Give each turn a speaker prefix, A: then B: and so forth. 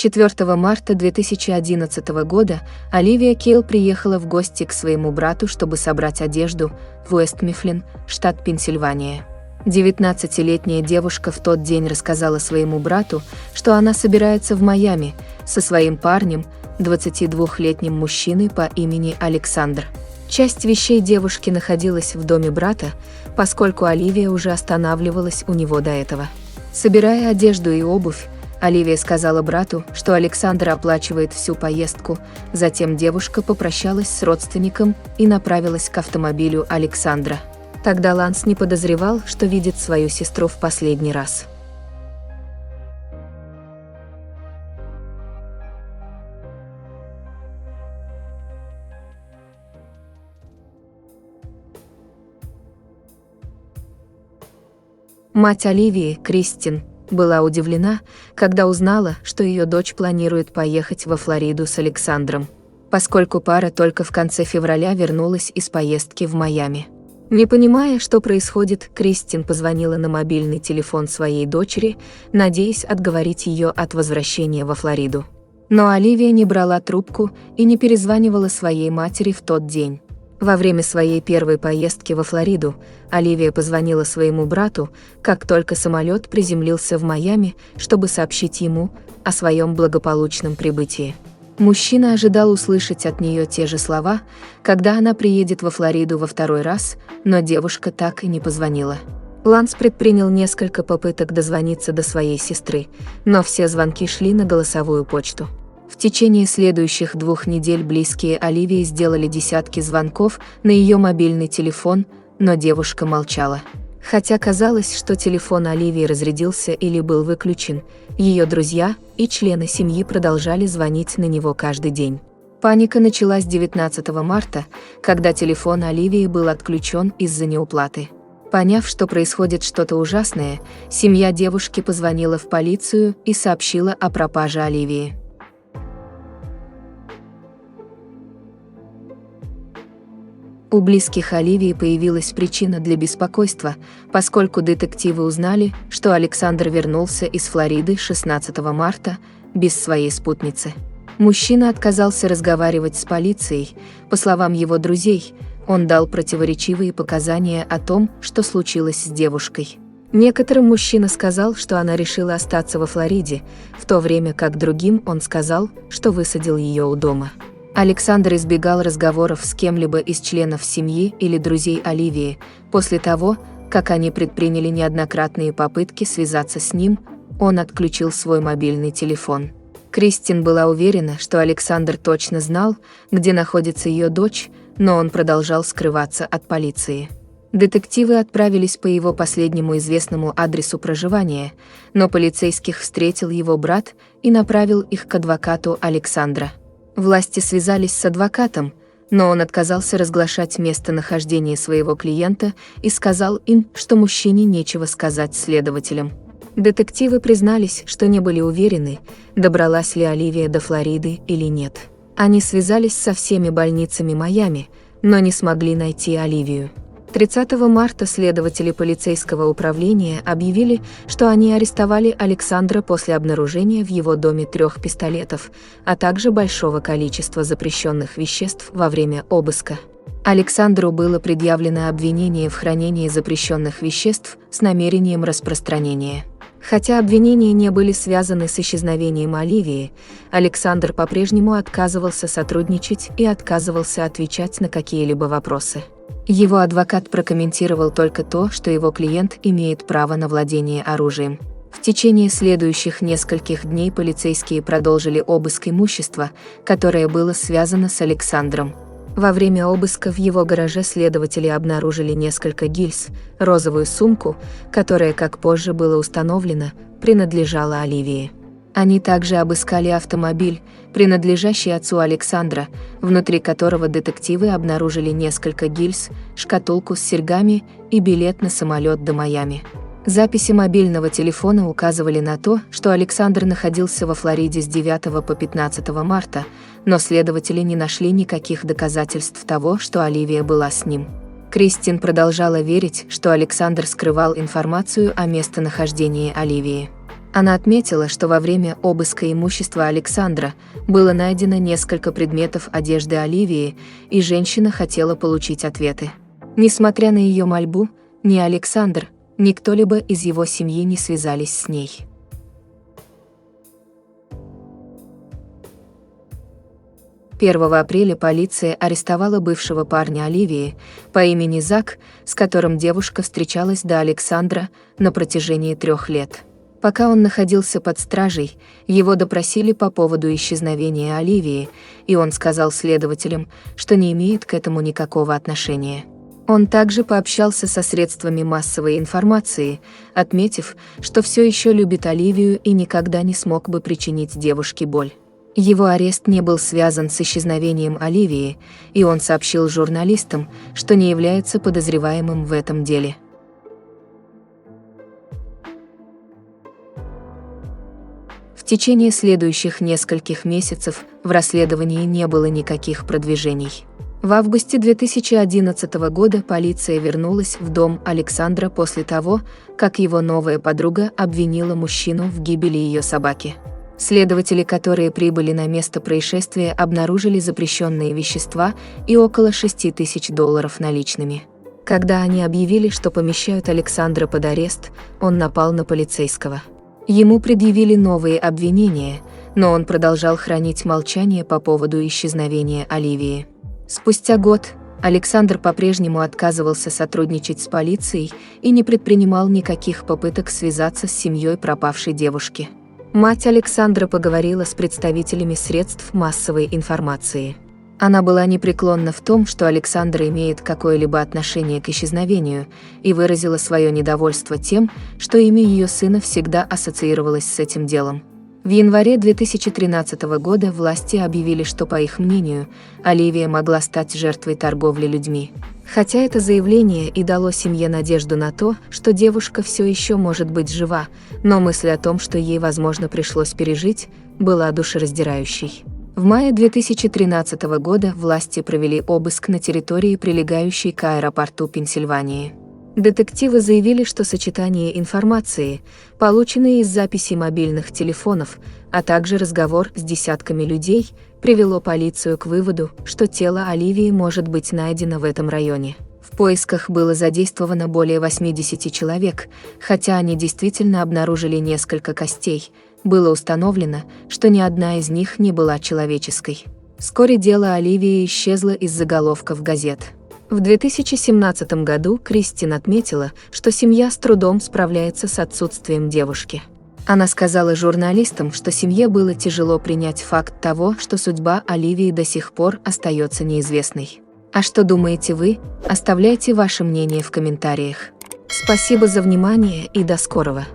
A: 4 марта 2011 года Оливия Кейл приехала в гости к своему брату, чтобы собрать одежду в Уэст-Мифлин, штат Пенсильвания. 19-летняя девушка в тот день рассказала своему брату, что она собирается в Майами со своим парнем, 22-летним мужчиной по имени Александр. Часть вещей девушки находилась в доме брата, поскольку Оливия уже останавливалась у него до этого. Собирая одежду и обувь, Оливия сказала брату, что Александр оплачивает всю поездку, затем девушка попрощалась с родственником и направилась к автомобилю Александра. Тогда Ланс не подозревал, что видит свою сестру в последний раз. Мать Оливии, Кристин, была удивлена, когда узнала, что ее дочь планирует поехать во Флориду с Александром, поскольку пара только в конце февраля вернулась из поездки в Майами. Не понимая, что происходит, Кристин позвонила на мобильный телефон своей дочери, надеясь отговорить ее от возвращения во Флориду. Но Оливия не брала трубку и не перезванивала своей матери в тот день. Во время своей первой поездки во Флориду Оливия позвонила своему брату, как только самолет приземлился в Майами, чтобы сообщить ему о своем благополучном прибытии. Мужчина ожидал услышать от нее те же слова, когда она приедет во Флориду во второй раз, но девушка так и не позвонила. Ланс предпринял несколько попыток дозвониться до своей сестры, но все звонки шли на голосовую почту. В течение следующих 2 недель близкие Оливии сделали десятки звонков на ее мобильный телефон, но девушка молчала. Хотя казалось, что телефон Оливии разрядился или был выключен, ее друзья и члены семьи продолжали звонить на него каждый день. Паника началась 19 марта, когда телефон Оливии был отключен из-за неуплаты. Поняв, что происходит что-то ужасное, семья девушки позвонила в полицию и сообщила о пропаже Оливии. У близких Оливии появилась причина для беспокойства, поскольку детективы узнали, что Александр вернулся из Флориды 16 марта без своей спутницы. Мужчина отказался разговаривать с полицией, по словам его друзей, он дал противоречивые показания о том, что случилось с девушкой. Некоторым мужчина сказал, что она решила остаться во Флориде, в то время как другим он сказал, что высадил ее у дома. Александр избегал разговоров с кем-либо из членов семьи или друзей Оливии. После того, как они предприняли неоднократные попытки связаться с ним, он отключил свой мобильный телефон. Кристин была уверена, что Александр точно знал, где находится ее дочь, но он продолжал скрываться от полиции. Детективы отправились по его последнему известному адресу проживания, но полицейских встретил его брат и направил их к адвокату Александра. Власти связались с адвокатом, но он отказался разглашать местонахождение своего клиента и сказал им, что мужчине нечего сказать следователям. Детективы признались, что не были уверены, добралась ли Оливия до Флориды или нет. Они связались со всеми больницами Майами, но не смогли найти Оливию. 30 марта следователи полицейского управления объявили, что они арестовали Александра после обнаружения в его доме 3 пистолетов, а также большого количества запрещенных веществ во время обыска. Александру было предъявлено обвинение в хранении запрещенных веществ с намерением распространения. Хотя обвинения не были связаны с исчезновением Оливии, Александр по-прежнему отказывался сотрудничать и отказывался отвечать на какие-либо вопросы. Его адвокат прокомментировал только то, что его клиент имеет право на владение оружием. В течение следующих нескольких дней полицейские продолжили обыск имущества, которое было связано с Александром. Во время обыска в его гараже следователи обнаружили несколько гильз, розовую сумку, которая, как позже было установлено, принадлежала Оливии. Они также обыскали автомобиль, принадлежащий отцу Александра, внутри которого детективы обнаружили несколько гильз, шкатулку с серьгами и билет на самолет до Майами. Записи мобильного телефона указывали на то, что Александр находился во Флориде с 9 по 15 марта, но следователи не нашли никаких доказательств того, что Оливия была с ним. Кристин продолжала верить, что Александр скрывал информацию о местонахождении Оливии. Она отметила, что во время обыска имущества Александра было найдено несколько предметов одежды Оливии, и женщина хотела получить ответы. Несмотря на ее мольбу, ни Александр, ни кто-либо из его семьи не связались с ней. «1 апреля полиция арестовала бывшего парня Оливии по имени Зак, с которым девушка встречалась до Александра на протяжении 3 лет. Пока он находился под стражей, его допросили по поводу исчезновения Оливии, и он сказал следователям, что не имеет к этому никакого отношения. Он также пообщался со средствами массовой информации, отметив, что все еще любит Оливию и никогда не смог бы причинить девушке боль. Его арест не был связан с исчезновением Оливии, и он сообщил журналистам, что не является подозреваемым в этом деле. В течение следующих нескольких месяцев в расследовании не было никаких продвижений. В августе 2011 года полиция вернулась в дом Александра после того, как его новая подруга обвинила мужчину в гибели ее собаки. Следователи, которые прибыли на место происшествия, обнаружили запрещенные вещества и около $6000 наличными. Когда они объявили, что помещают Александра под арест, он напал на полицейского. Ему предъявили новые обвинения, но он продолжал хранить молчание по поводу исчезновения Оливии. Спустя год Александр по-прежнему отказывался сотрудничать с полицией и не предпринимал никаких попыток связаться с семьей пропавшей девушки. Мать Александра поговорила с представителями средств массовой информации. Она была непреклонна в том, что Александр имеет какое-либо отношение к исчезновению, и выразила свое недовольство тем, что имя ее сына всегда ассоциировалось с этим делом. В январе 2013 года власти объявили, что, по их мнению, Оливия могла стать жертвой торговли людьми. Хотя это заявление и дало семье надежду на то, что девушка все еще может быть жива, но мысль о том, что ей, возможно, пришлось пережить, была душераздирающей. В мае 2013 года власти провели обыск на территории, прилегающей к аэропорту Пенсильвании. Детективы заявили, что сочетание информации, полученной из записей мобильных телефонов, а также разговор с десятками людей, привело полицию к выводу, что тело Оливии может быть найдено в этом районе. В поисках было задействовано более 80 человек, хотя они действительно обнаружили несколько костей. Было установлено, что ни одна из них не была человеческой. Вскоре дело Оливии исчезло из заголовков газет. В 2017 году Кристин отметила, что семья с трудом справляется с отсутствием девушки. Она сказала журналистам, что семье было тяжело принять факт того, что судьба Оливии до сих пор остается неизвестной. А что думаете вы? Оставляйте ваше мнение в комментариях. Спасибо за внимание и до скорого!